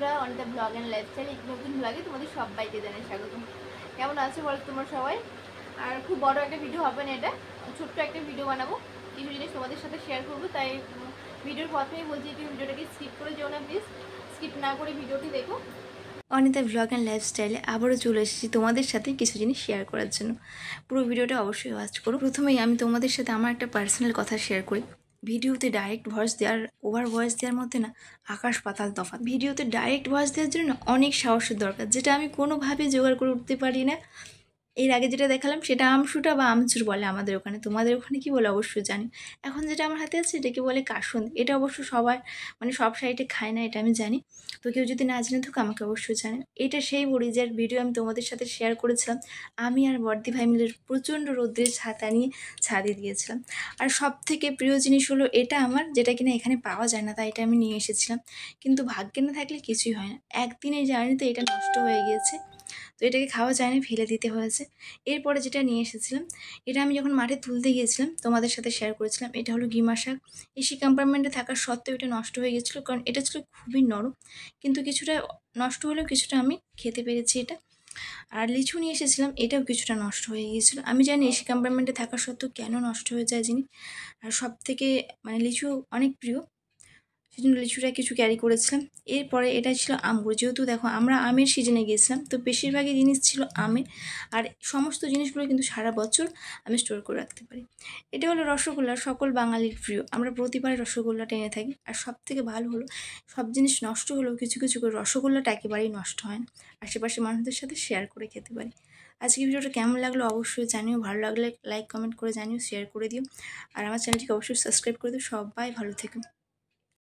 বন্ধুরা, Anita blog and lifestyle এক নতুন ব্লগে তোমাদের সবাইকে জানাই স্বাগত। কেমন আছো বলো তোমরা সবাই? আর খুব বড় একটা ভিডিও হবে না, এটা ছোট্ট একটা ভিডিও বানাবো, কিছু জিনিস তোমাদের সাথে শেয়ার করবো। তাই ভিডিওর প্রথমেই বলছি একটু ভিডিওটাকে স্কিপ করে যেও না প্লিজ, স্কিপ না করে ভিডিওটি দেখো। অনিতা ব্লগ অ্যান্ড লাইফস্টাইলে আবারও চলে এসেছি তোমাদের সাথে কিছু জিনিস শেয়ার করার জন্য। পুরো ভিডিওটা অবশ্যই ওয়াচ করো। প্রথমেই আমি তোমাদের সাথে আমার একটা পার্সোনাল কথা শেয়ার করি। ভিডিওতে ডাইরেক্ট ভয়েস দেওয়ার ওভার ভয়েস দেওয়ার মধ্যে না আকাশ পাতাল তফাৎ। ভিডিওতে ডাইরেক্ট ভয়েস দেওয়ার জন্য অনেক সাহসের দরকার, যেটা আমি কোনোভাবে জোগাড় করে উঠতে পারি না। এর আগে যেটা দেখালাম সেটা আমসুটা বা আমচুর বলে আমাদের ওখানে, তোমাদের ওখানে কি বলে অবশ্যই জানি। এখন যেটা আমার হাতে আছে এটাকে বলে কাসুন্দি। এটা অবশ্য সবার মানে সব সাইডে খায় না, এটা আমি জানি। তো কেউ যদি না জেনে থাকো আমাকে অবশ্যই জানে। এটা সেই বড়ি যার ভিডিও আমি তোমাদের সাথে শেয়ার করেছিলাম। আমি আর বর্দি ভাই মিলে প্রচণ্ড রোদ্রের ছাতা নিয়ে ছাদে দিয়েছিলাম। আর সব থেকে প্রিয় জিনিস হলো এটা আমার, যেটা কিনা এখানে পাওয়া যায় না, তাই এটা আমি নিয়ে এসেছিলাম। কিন্তু ভাগ্যে না থাকলে কিছুই হয় না। একদিনের জার্নিতে এটা নষ্ট হয়ে গিয়েছে, তো এটাকে খাওয়া যায় না, ফেলে দিতে হয়েছে। এরপরে যেটা নিয়ে এসেছিলাম, এটা আমি যখন মাঠে তুলতে গিয়েছিলাম তোমাদের সাথে শেয়ার করেছিলাম। এটা হলো গিমা শাক। এসি কম্পার্টমেন্টে থাকার সত্ত্বেও এটা নষ্ট হয়ে গেছিলো, কারণ এটা ছিল খুবই নরম। কিন্তু কিছুটা নষ্ট হলেও কিছুটা আমি খেতে পেরেছি এটা। আর লিচু নিয়ে এসেছিলাম, এটাও কিছুটা নষ্ট হয়ে গিয়েছিলো। আমি জানি এসি কম্পার্টমেন্টে থাকা সত্ত্বেও কেন নষ্ট হয়ে যায় জিনিস। আর সব থেকে মানে লিচু অনেক প্রিয়, সেজন্য লিচুটা কিছু ক্যারি করেছিলাম। এরপরে এটা ছিল আঙ্গুর। যেহেতু দেখো আমরা আমের সিজনে গিয়েছিলাম, তো বেশিরভাগই জিনিস ছিল আমের। আর সমস্ত জিনিসগুলো কিন্তু সারা বছর আমি স্টোর করে রাখতে পারি। এটা হলো রসগোল্লা, সকল বাঙালির প্রিয়। আমরা প্রতিবার রসগোল্লাটা এনে থাকি। আর সব থেকে ভালো হলো, সব জিনিস নষ্ট হলেও কিছু কিছু করে রসগোল্লাটা একেবারেই নষ্ট হয় না। আশেপাশে মানুষদের সাথে শেয়ার করে খেতে পারি। আজকে ভিডিওটা কেমন লাগলো অবশ্যই জানিও। ভালো লাগলে লাইক কমেন্ট করে জানিও, শেয়ার করে দিও। আর আমার চ্যানেলটিকে অবশ্যই সাবস্ক্রাইব করে দিও। সবাই ভালো থেকো।